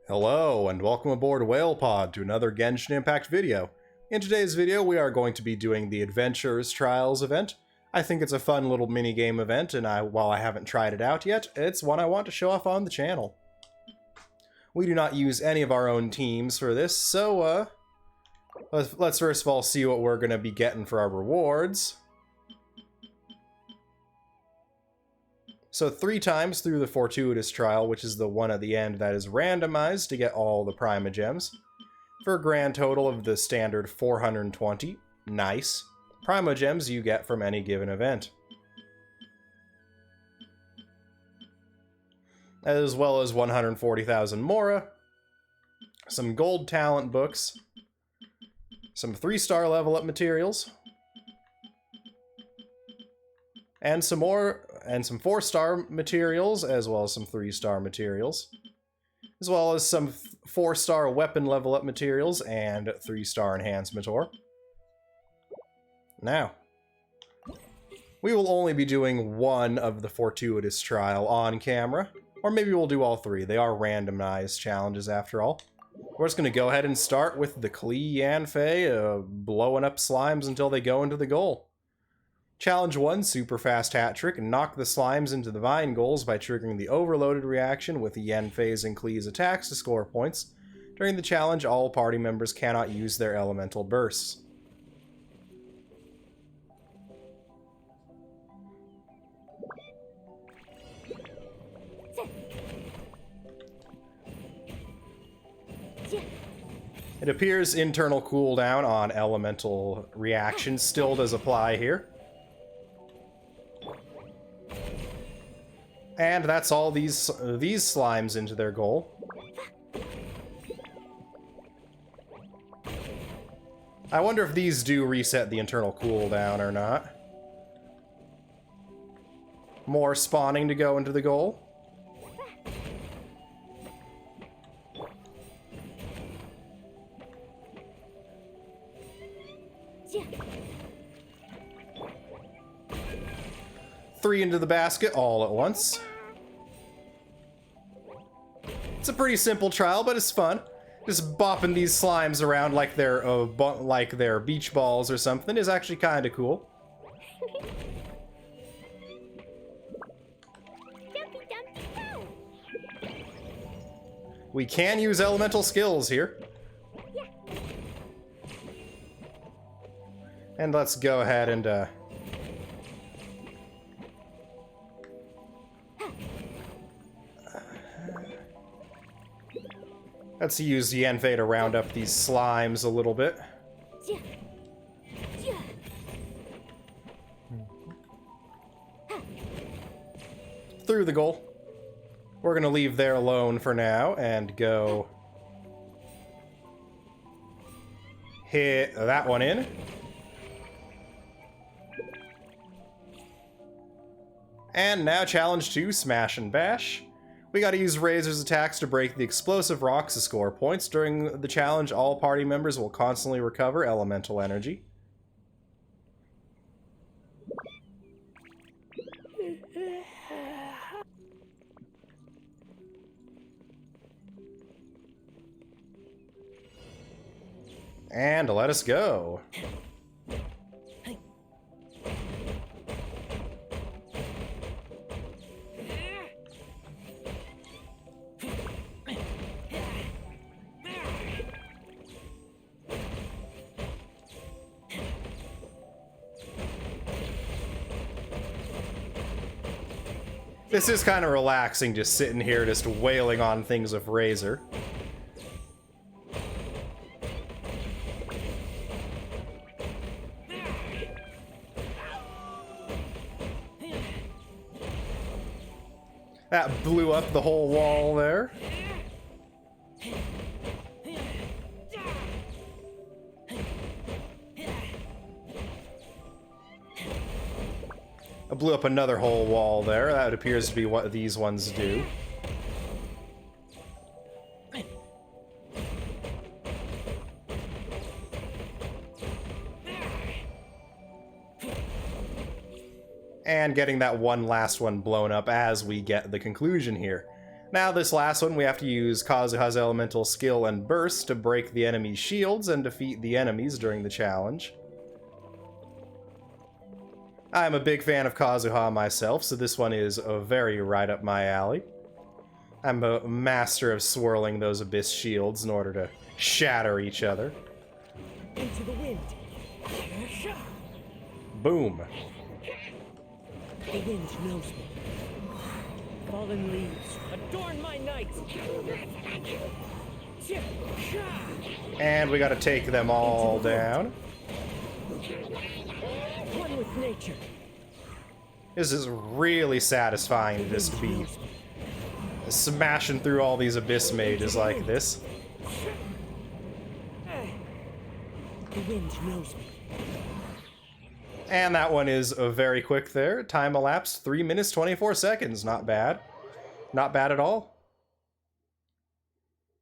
Hello, and welcome aboard WhalePod to another Genshin Impact video. In today's video, we are going to be doing the Adventurer's Trials event. I think it's a fun little mini-game event, and while I haven't tried it out yet, it's one I want to show off on the channel. We do not use any of our own teams for this, so let's first of all see what we're going to be getting for our rewards. So 3 times through the Fortuitous Trial, which is the one at the end that is randomized to get all the Prima Gems, for a grand total of the standard 420. Nice. Prima Gems you get from any given event. As well as 140,000 Mora, some gold talent books, some 3-star level up materials, and some 4-star materials, as well as some 3-star materials, as well as some 4-star weapon level up materials and 3-star enhancement ore. Now, we will only be doing one of the Fortuitous Trial on camera, or maybe we'll do all 3. They are randomized challenges after all. We're just going to go ahead and start with the Klee Yanfei, blowing up slimes until they go into the goal. Challenge 1, super fast hat trick, knock the slimes into the vine goals by triggering the overloaded reaction with Yanfei's and Klee's attacks to score points. During the challenge, all party members cannot use their elemental bursts. It appears internal cooldown on elemental reactions still does apply here. And that's all these slimes into their goal. I wonder if these do reset the internal cooldown or not. More spawning to go into the goal. Three into the basket all at once. It's a pretty simple trial, but it's fun. Just bopping these slimes around like they're beach balls or something is actually kind of cool. We can use elemental skills here. And let's go ahead and let's use Yanfei to round up these slimes a little bit. Through the goal. We're gonna leave there alone for now and go hit that one in. And now challenge 2, Smash and Bash. We gotta use Razor's attacks to break the explosive rocks to score points. During the challenge, all party members will constantly recover elemental energy. And let us go. This is kind of relaxing, just sitting here, just wailing on things with Razor. That blew up the whole wall there. I blew up another whole wall there. That appears to be what these ones do. and getting that one last one blown up as we get the conclusion here. Now this last one, we have to use Kazuha's elemental skill and burst to break the enemy's shields and defeat the enemies during the challenge. I'm a big fan of Kazuha myself, so this one is very right up my alley. I'm a master of swirling those abyss shields in order to shatter each other. Into the wind. Boom. The wind knows me. Fallen leaves adorn my night. And we gotta take them all down. One with nature. This is really satisfying to just be smashing through all these abyss mages like this. The wind knows me. And that one is very quick there. Time elapsed 3 minutes 24 seconds. Not bad. Not bad at all.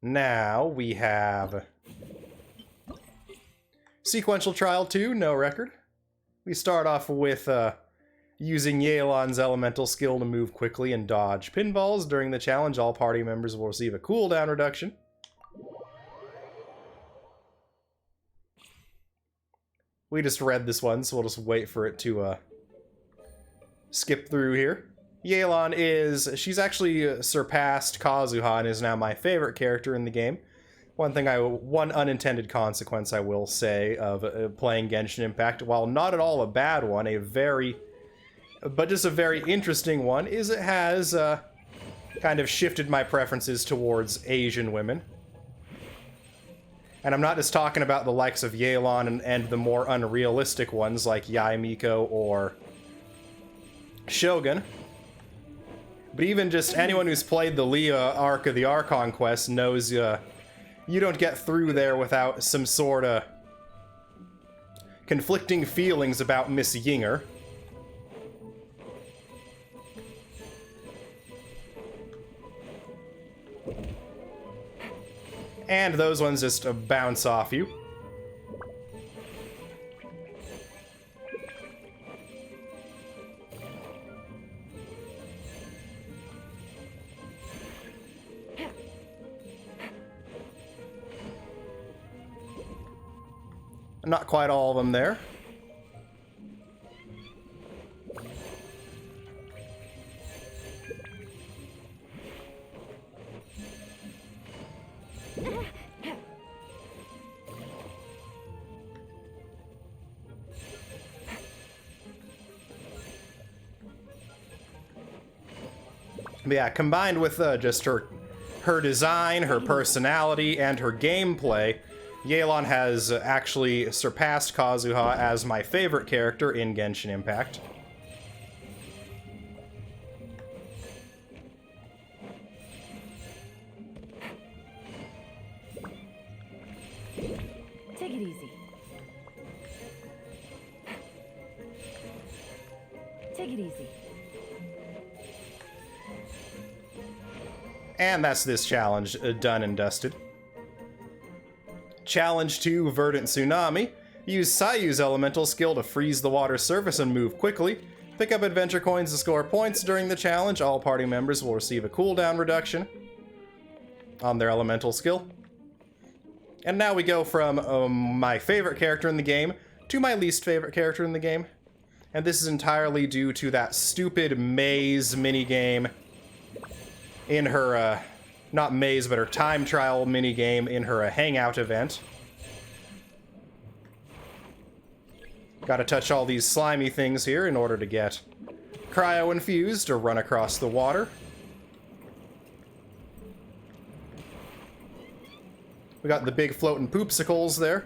Now we have Sequential Trial 2, no record. We start off with using Yelan's elemental skill to move quickly and dodge pinballs. During the challenge, all party members will receive a cooldown reduction. We just read this one, so we'll just wait for it to skip through here. Yelan she's actually surpassed Kazuha and is now my favorite character in the game. One unintended consequence I will say of playing Genshin Impact, while not at all a bad one, but just a very interesting one, is it has kind of shifted my preferences towards Asian women. And I'm not just talking about the likes of Yelan and the more unrealistic ones like Yae Miko or Shogun. But even just anyone who's played the Leah arc of the Archon quest knows you don't get through there without some sort of conflicting feelings about Miss Yinger. And those ones just bounce off you. Not quite all of them there. But yeah, combined with just her design, her personality, and her gameplay, Yelan has actually surpassed Kazuha as my favorite character in Genshin Impact. Take it easy. Take it easy. And that's this challenge done and dusted. Challenge 2, Verdant Tsunami. Use Sayu's elemental skill to freeze the water surface and move quickly. Pick up adventure coins to score points during the challenge. All party members will receive a cooldown reduction on their elemental skill. And now we go from my favorite character in the game to my least favorite character in the game. And this is entirely due to that stupid maze minigame in her, not maze, but her time trial minigame in her hangout event. Gotta touch all these slimy things here in order to get cryo infused or run across the water. We got the big floating poopsicles there.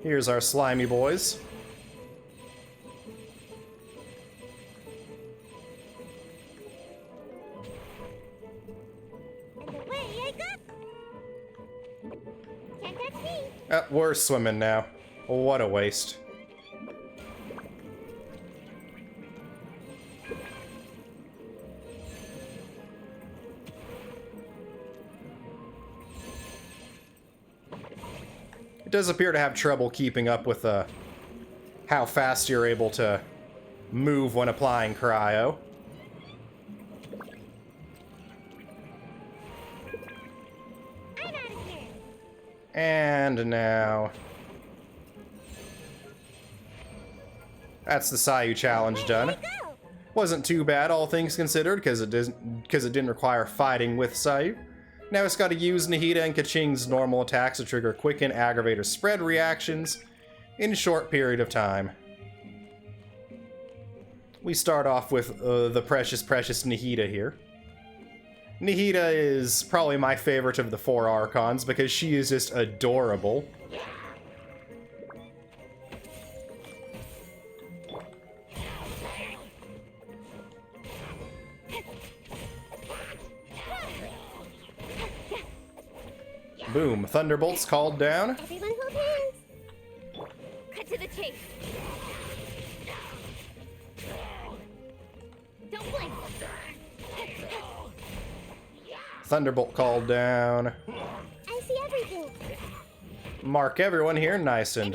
Here's our slimy boys. We're swimming now. What a waste. It does appear to have trouble keeping up with how fast you're able to move when applying cryo. I'm out of here. And now... That's the Sayu challenge done. Go. Wasn't too bad, all things considered, because it didn't require fighting with Sayu. Now it's got to use Nahida and Kaching's normal attacks to trigger quicken, aggravate, or spread reactions in a short period of time. We start off with the precious Nahida here. Nahida is probably my favorite of the 4 Archons because she is just adorable. Boom. Thunderbolts called down. Everyone hold hands. Cut to the chase. Don't blink. Thunderbolt called down. I see everything. Mark everyone here nice and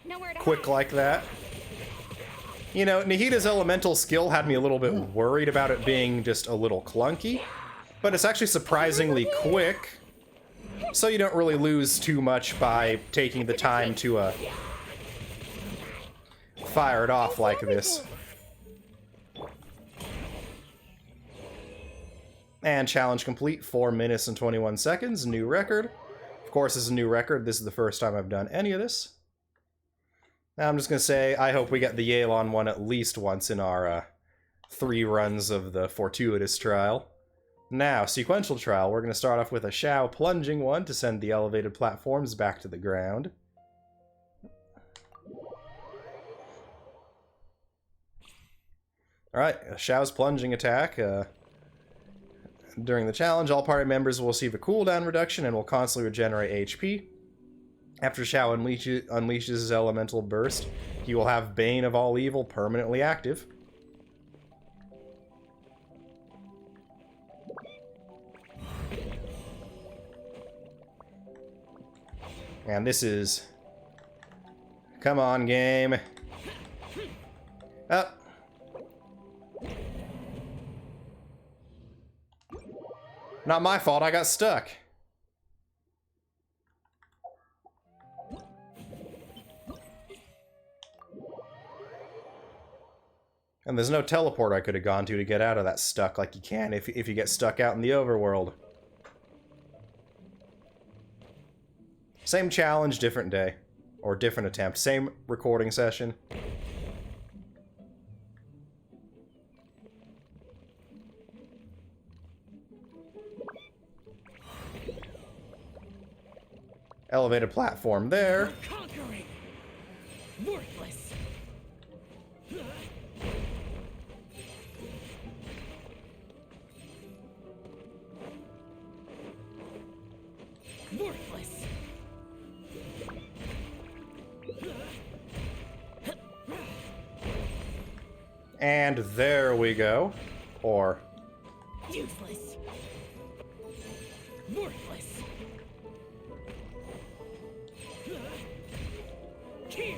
Nowhere to quick like that. You know, Nahida's elemental skill had me a little bit worried about it being just a little clunky, but it's actually surprisingly quick, so you don't really lose too much by taking the time to fire it off like this. And challenge complete, 4 minutes and 21 seconds, new record. Of course, this is a new record. This is the first time I've done any of this. Now I'm just going to say, I hope we get the Yelan one at least once in our 3 runs of the Fortuitous trial. Now, sequential trial, we're going to start off with a Shao plunging one to send the elevated platforms back to the ground. Alright, Shao's plunging attack. During the challenge, all party members will receive a cooldown reduction and will constantly regenerate HP. After Shao unleashes his elemental burst, he will have Bane of All Evil permanently active. And this is... Come on, game. Up. Not my fault, I got stuck. And there's no teleport I could have gone to get out of that stuck like you can if you get stuck out in the overworld. Same challenge, different day. Or different attempt. Same recording session. Elevated platform there. Conquering. Worthless. Worthless. And there we go. Or... Useless. Worthless. Here.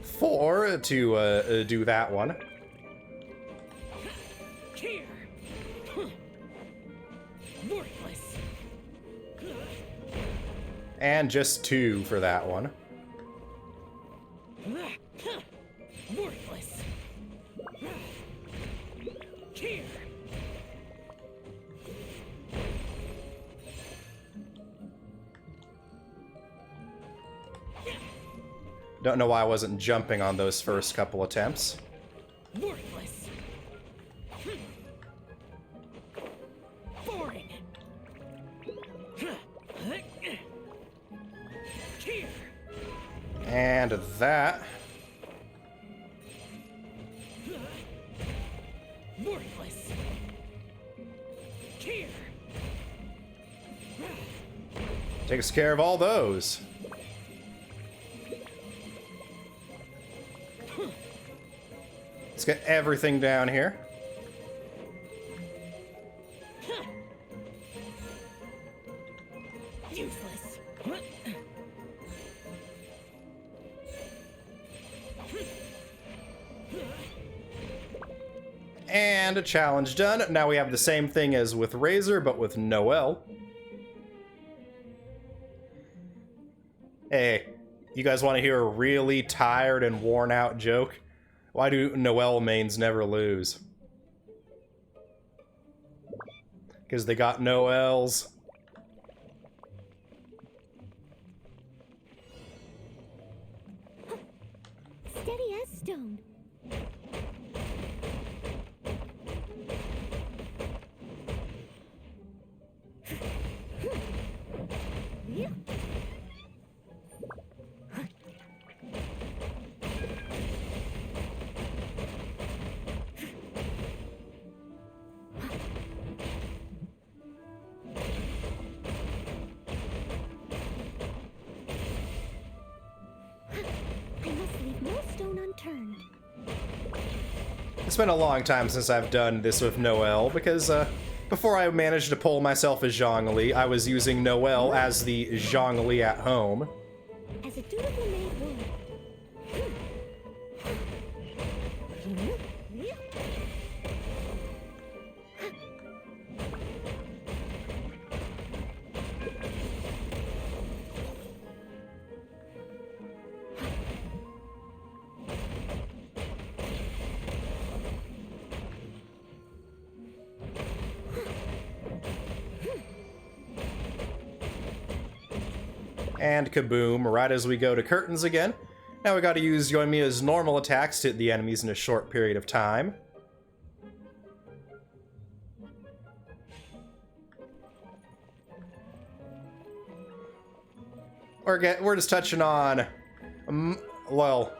4 to do that one. Here. Worthless. And just 2 for that one. Worthless. Here. Don't know why I wasn't jumping on those first couple attempts. Worthless. Boring. Here. And that. Worthless. Here. Takes care of all those. Let's get everything down here. And a challenge done. Now we have the same thing as with Razor, but with Noelle. Hey, you guys want to hear a really tired and worn out joke? Why do Noelle mains never lose? Because they got Noelles. Steady as stone. Yeah. I must leave no stone unturned. It's been a long time since I've done this with Noelle, because before I managed to pull myself as Zhongli, I was using Noelle as the Zhongli at home. As a dutiful maid would. And kaboom, right as we go to curtains again. Now we gotta use Yoimiya's normal attacks to hit the enemies in a short period of time. We're just touching on, well,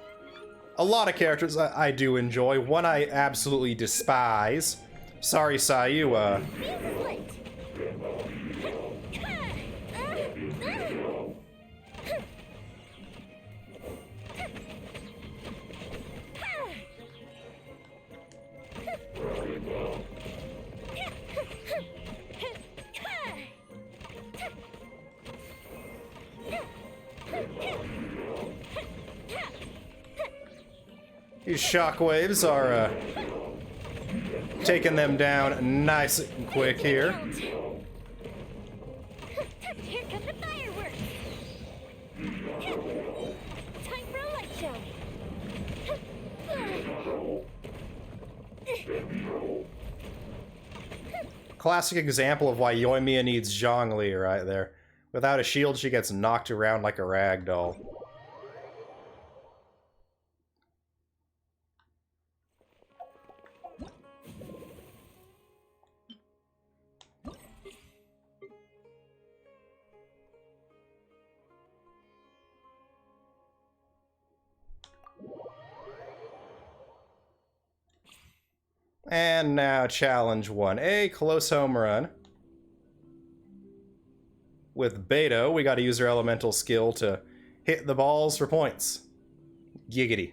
a lot of characters I do enjoy. One I absolutely despise. Sorry, Sayua. This is late. These shockwaves are taking them down nice and quick here. Here come the fireworks. Time for a light show. Classic example of why Yoimiya needs Zhongli right there. Without a shield, she gets knocked around like a rag doll. And now challenge 1A, close home run. With Beto, we gotta use our elemental skill to hit the balls for points. Giggity.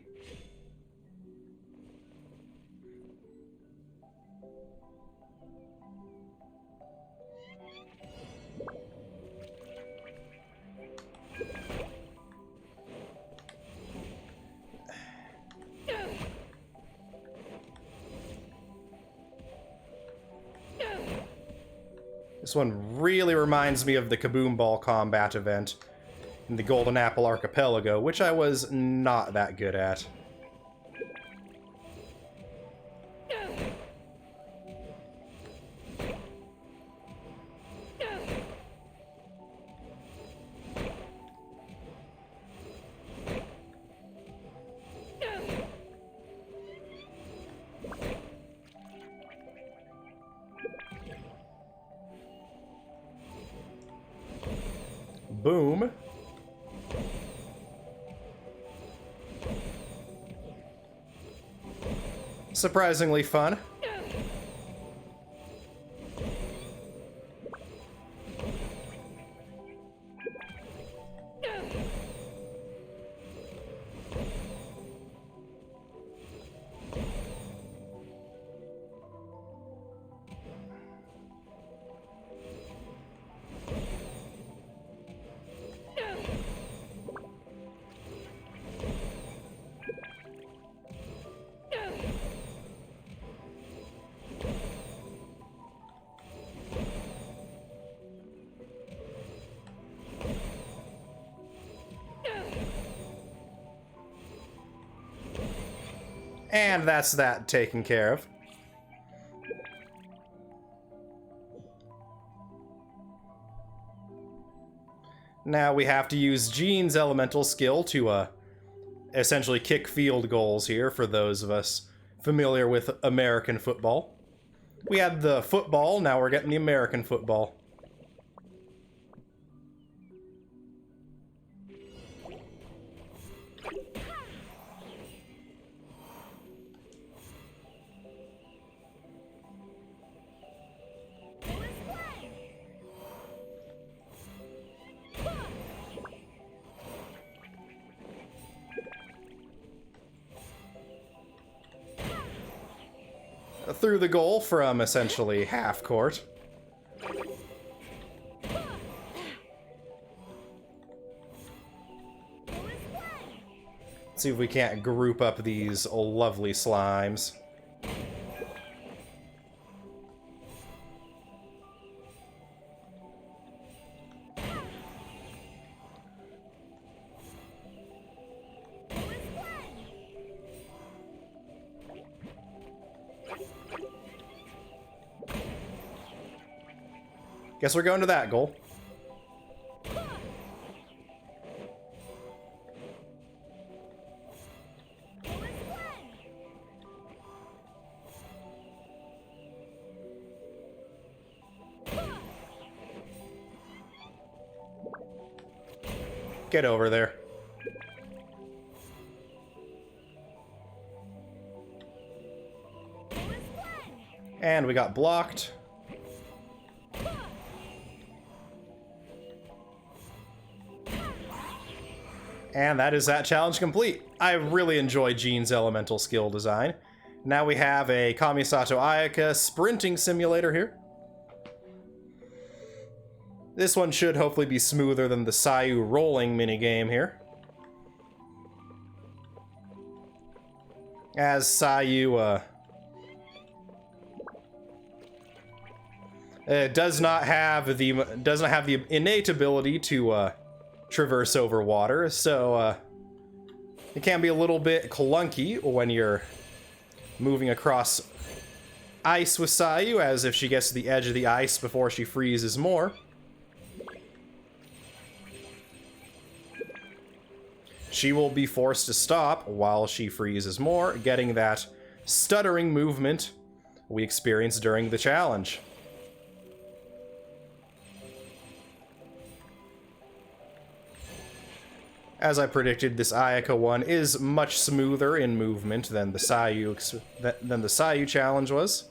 This one really reminds me of the Kaboom Ball combat event in the Golden Apple Archipelago, which I was not that good at. Boom. Surprisingly fun. And that's that taken care of. Now we have to use Jean's elemental skill to essentially kick field goals here for those of us familiar with American football. We had the football, now we're getting the American football. Through the goal from essentially half court. Let's see if we can't group up these lovely slimes. Guess we're going to that goal. Get over there. And we got blocked. And that is that challenge complete. I really enjoy Jean's elemental skill design. Now we have a Kamisato Ayaka sprinting simulator here. This one should hopefully be smoother than the Sayu rolling minigame here. As Sayu does not have the innate ability to traverse over water, so it can be a little bit clunky when you're moving across ice with Sayu, as if she gets to the edge of the ice before she freezes more. She will be forced to stop while she freezes more, getting that stuttering movement we experienced during the challenge. As I predicted, this Ayaka one is much smoother in movement than the Sayu challenge was.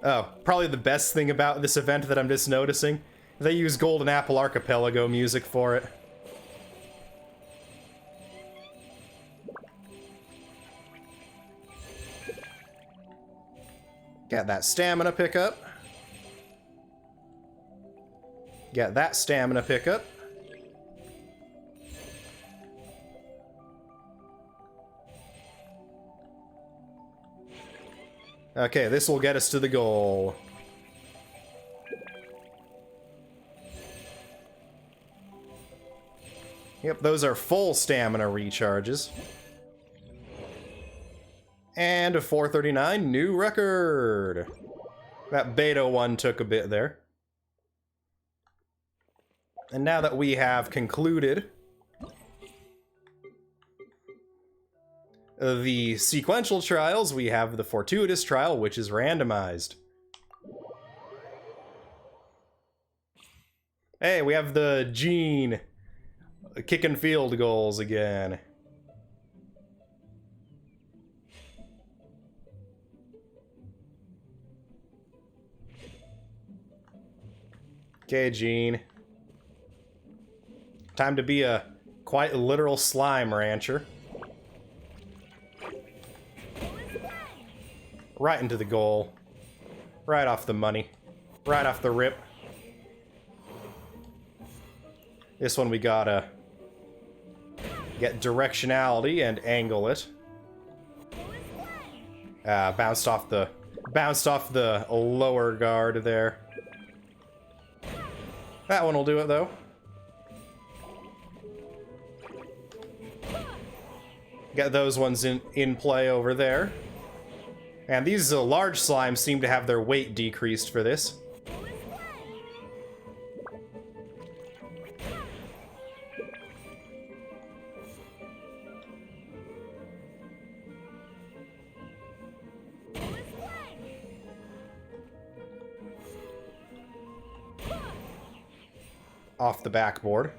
Oh, probably the best thing about this event that I'm just noticing, they use Golden Apple Archipelago music for it. Get that stamina pickup. Get that stamina pickup. Okay, this will get us to the goal. Yep, those are full stamina recharges. And a 439, new record. That beta one took a bit there. And now that we have concluded the sequential trials, we have the fortuitous trial, which is randomized. Hey, we have the Jean kicking field goals again. Okay, Jean. Time to be a quite literal slime rancher. Right into the goal. Right off the money. Right off the rip. This one we gotta get directionality and angle it. Bounced off the lower guard there. That one will do it though. Got those ones in play over there. And these large slimes seem to have their weight decreased for this. Off the backboard.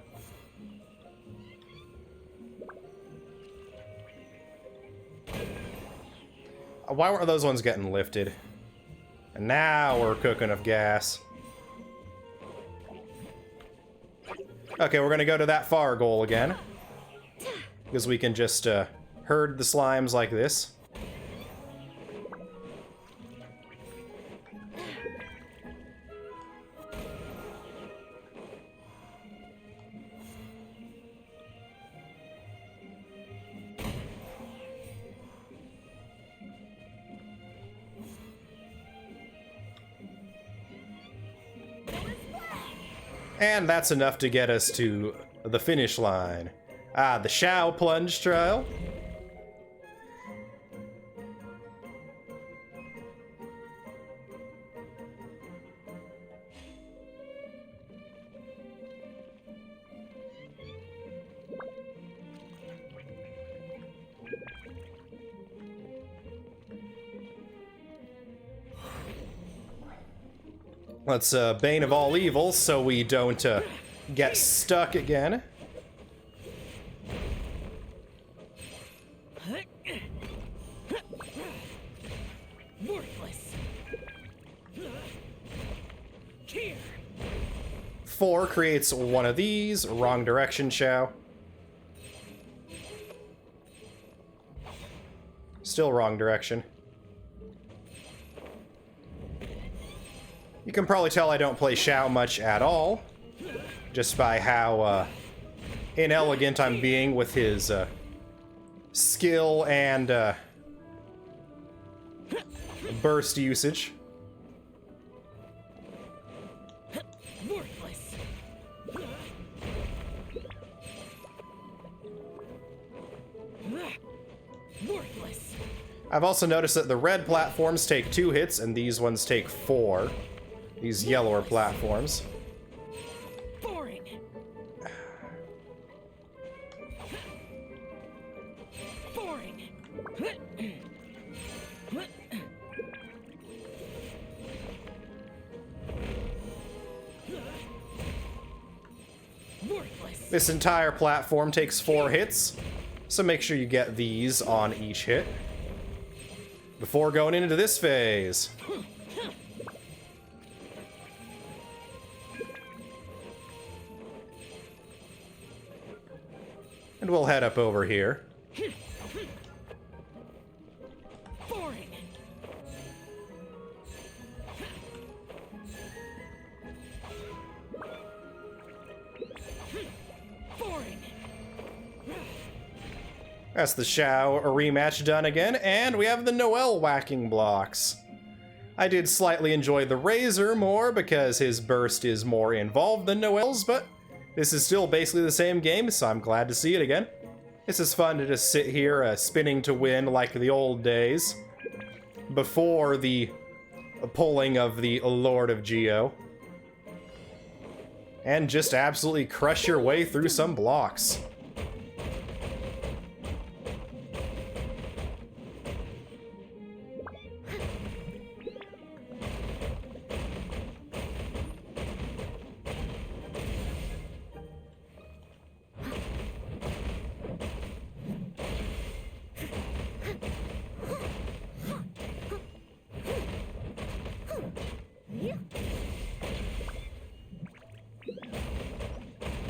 Why weren't those ones getting lifted? And now we're cooking with gas. Okay, we're gonna go to that far goal again. Because we can just herd the slimes like this. And that's enough to get us to the finish line. Ah, the Shao Plunge trial. Let's Bane of all evils so we don't get stuck again. Worthless. Here. 4 creates one of these. Wrong direction, Shao. Still wrong direction. You can probably tell I don't play Shao much at all, just by how inelegant I'm being with his skill and burst usage. Worthless. Worthless. I've also noticed that the red platforms take 2 hits and these ones take 4. These yellower platforms. Boring. Boring. Worthless. This entire platform takes 4 hits, so make sure you get these on each hit before going into this phase. And we'll head up over here. Boring. Boring. That's the Shao rematch done again, and we have the Noel whacking blocks. I did slightly enjoy the Razor more because his burst is more involved than Noel's, but this is still basically the same game, so I'm glad to see it again. This is fun to just sit here spinning to win like the old days, before the pulling of the Lord of Geo. And just absolutely crush your way through some blocks.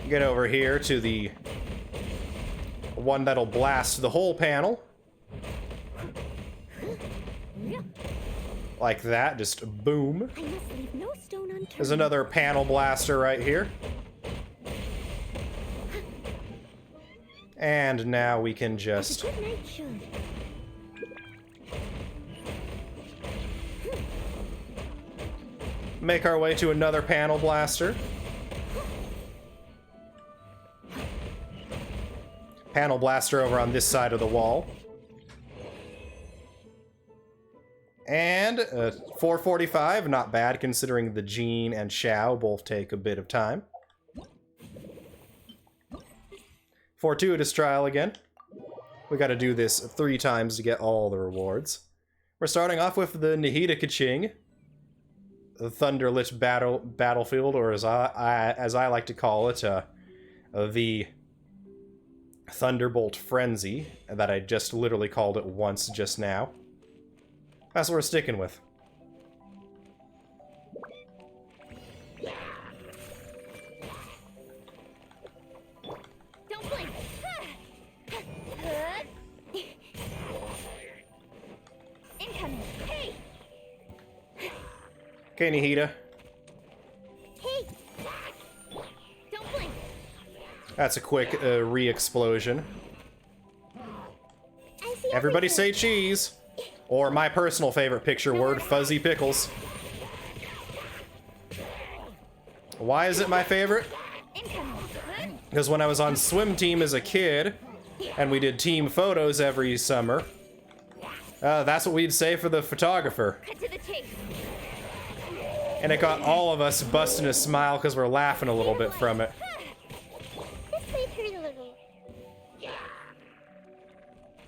Get over here to the one that'll blast the whole panel. Like that, just boom. I must leave no stone unturned. There's another panel blaster right here. And now we can just Good night, should. make our way to another panel blaster. Panel blaster over on this side of the wall. And 445, not bad considering the Jean and Xiao both take a bit of time. Fortuitous trial again. We gotta do this 3 times to get all the rewards. We're starting off with the Nihita Kaching, the Thunderlit Battlefield, or as I like to call it, the Thunderbolt Frenzy, that I just literally called it once just now. That's what we're sticking with. Don't blink. Incoming. Hey. Okay, Nihita. Hey. Don't blink. That's a quick re-explosion. I see Everybody say everything. cheese! Or my personal favorite picture word, fuzzy pickles. Why is it my favorite? Incoming. Because when I was on swim team as a kid, and we did team photos every summer, that's what we'd say for the photographer. Cut to the chase. And it got all of us busting a smile because we're laughing a little bit from it. This place hurt a little.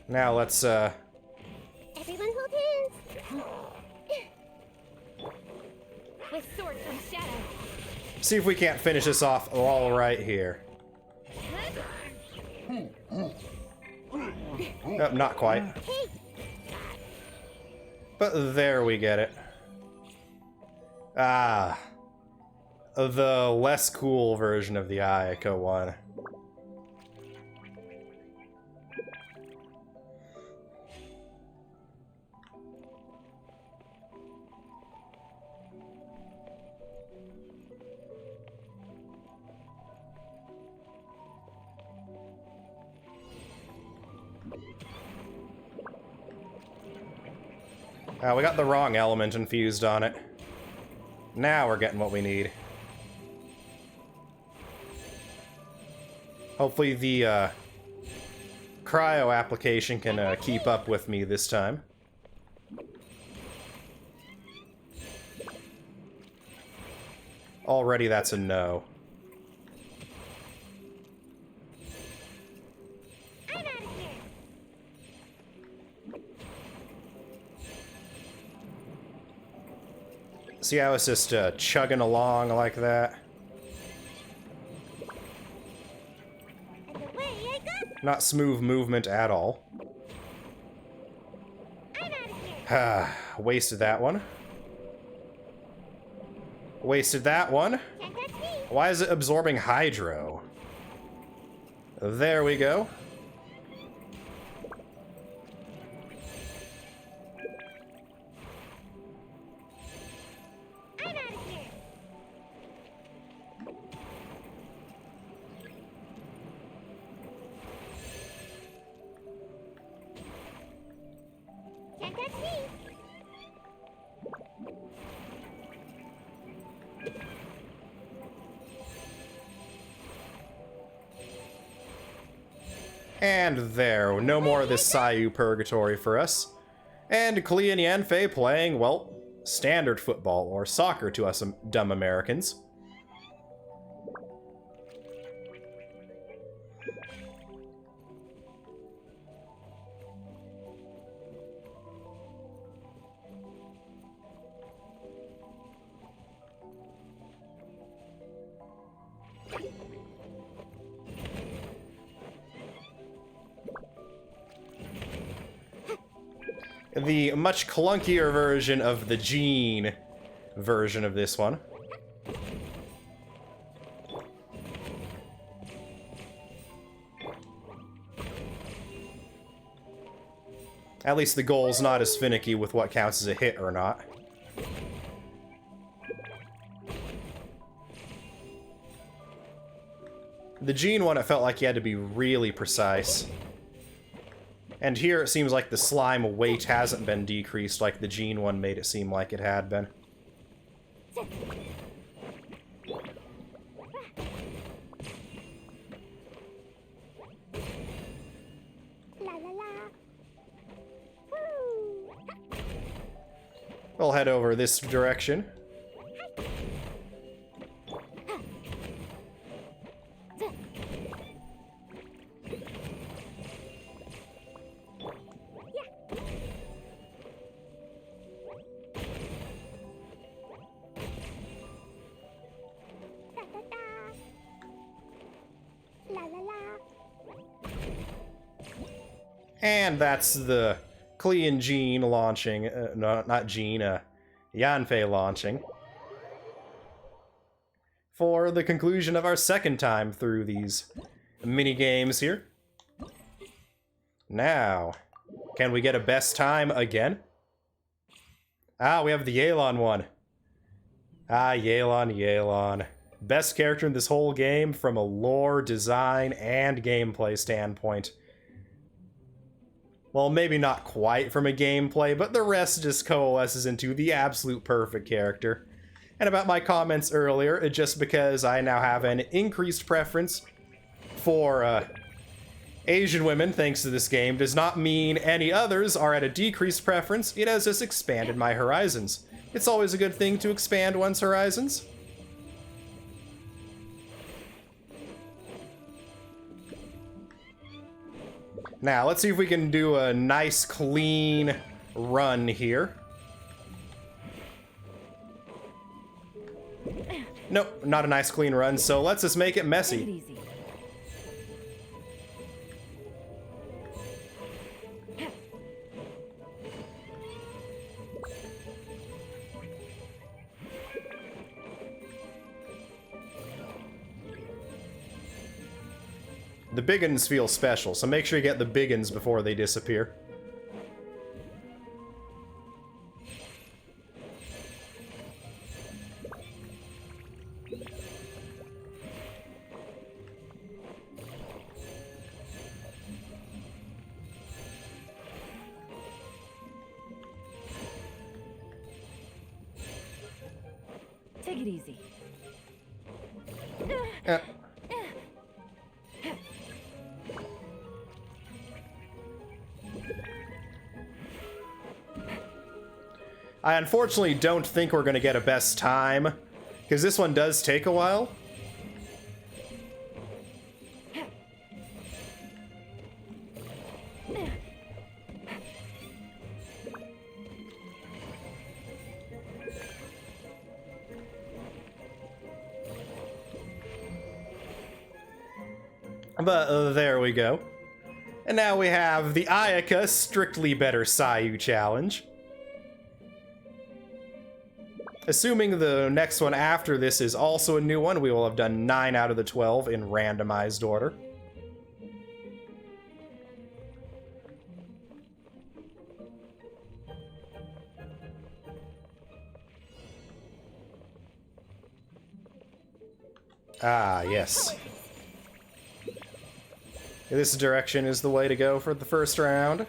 Now let's, Everyone hold hands. With sword from shadow. see if we can't finish this off all right here. Nope, not quite. Hey. But there we get it. Ah. The less cool version of the Ayaka one. We got the wrong element infused on it. Now we're getting what we need. Hopefully the cryo application can keep up with me this time. Already that's a no. I'm out of here. See how it's just chugging along like that? And away I go. Not smooth movement at all. I'm out of here. Wasted that one. Wasted that one. Can't touch me. Why is it absorbing hydro? There we go. I'm out of here. Can't touch me. And there, no more of this Sayu purgatory for us. And Klee and Yanfei playing, well, standard football, or soccer to us dumb Americans. The much clunkier version of the Jean version of this one. At least the goal's not as finicky with what counts as a hit or not. The Jean one, it felt like you had to be really precise. And here it seems like the slime weight hasn't been decreased like the Jean one made it seem like it had been. We'll head over this direction. And that's the Klee and Jean launching. No, not Jean, Yanfei launching. For the conclusion of our second time through these mini games here. Now, can we get a best time again? Ah, we have the Yelan one. Ah, Yelan. Best character in this whole game from a lore, design, and gameplay standpoint. Well, maybe not quite from a gameplay, but the rest just coalesces into the absolute perfect character. And about my comments earlier, just because I now have an increased preference for Asian women thanks to this game does not mean any others are at a decreased preference. It has just expanded my horizons. It's always a good thing to expand one's horizons. Now, let's see if we can do a nice, clean run here. Nope, not a nice, clean run, so let's just make it Take it messy. easy. The biggins feel special, so make sure you get the biggins before they disappear. Take it easy. I unfortunately don't think we're going to get a best time, because this one does take a while. But there we go. And now we have the Ayaka Strictly Better Sayu Challenge. Assuming the next one after this is also a new one, we will have done 9 out of the 12 in randomized order. Ah, yes. This direction is the way to go for the first round.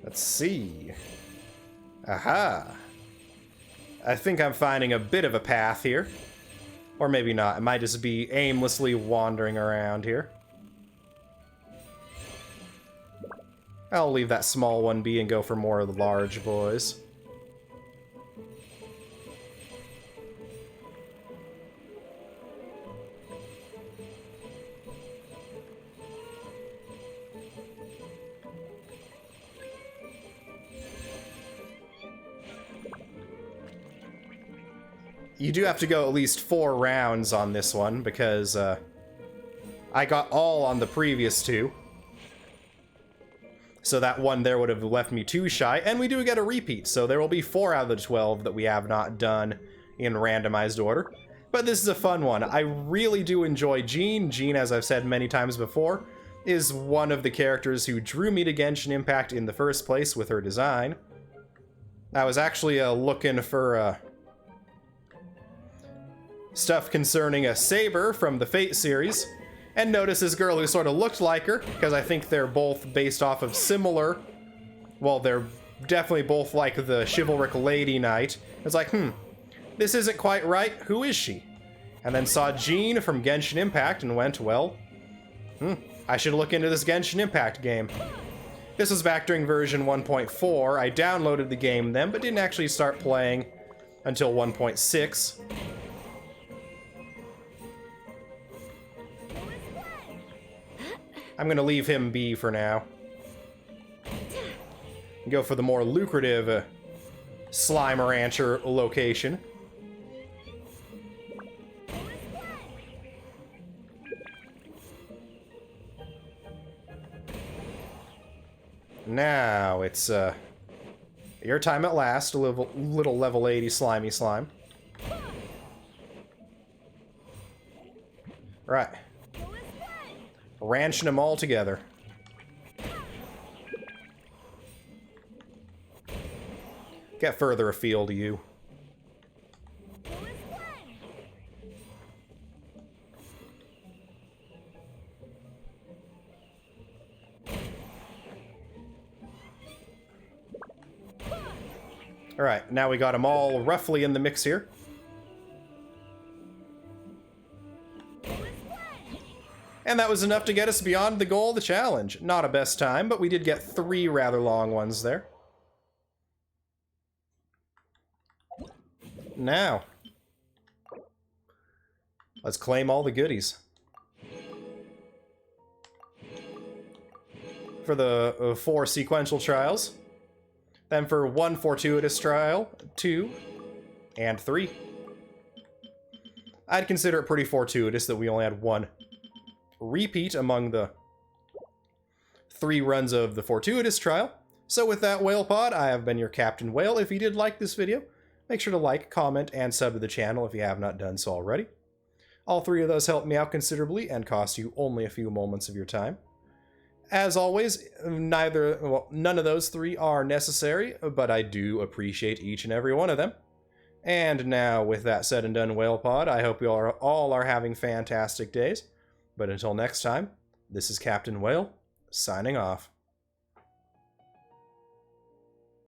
Let's see. Aha. I think I'm finding a bit of a path here. Or maybe not. It might just be aimlessly wandering around here. I'll leave that small one be and go for more of the large boys. You do have to go at least 4 rounds on this one, because I got all on the previous 2. So that one there would have left me 2 shy, and we do get a repeat, so there will be 4 out of the 12 that we have not done in randomized order. But this is a fun one. I really do enjoy Jean. Jean, as I've said many times before, is one of the characters who drew me to Genshin Impact in the first place with her design. I was actually looking for stuff concerning a Saber from the Fate series, And notice this girl who sort of looked like her, because I think they're both based off of similar... Well, they're definitely both like the chivalric lady knight. It's like, this isn't quite right. Who is she? And then saw Jean from Genshin Impact and went, well, I should look into this Genshin Impact game. This was back during version 1.4. I downloaded the game then, but didn't actually start playing until 1.6. I'm gonna leave him be for now. Go for the more lucrative Slime Rancher location. Now it's your time at last, little level 80 slimy slime. Right. Ranching them all together. Get further afield, you. Alright, now we got them all roughly in the mix here. And that was enough to get us beyond the goal of the challenge. Not a best time, but we did get 3 rather long ones there. Now, let's claim all the goodies. For the 4 sequential trials. Then for 1 fortuitous trial, 2, and 3. I'd consider it pretty fortuitous that we only had 1 repeat among the 3 runs of the fortuitous trial. So with that, Whale Pod, I have been your Captain Whale. If you did like this video, make sure to like, comment, and sub to the channel if you have not done so already. All 3 of those help me out considerably and cost you only a few moments of your time. As always, none of those 3 are necessary, but I do appreciate each and every one of them. And now, with that said and done, Whale Pod, I hope you all are having fantastic days. But until next time, this is Captain Whale, signing off.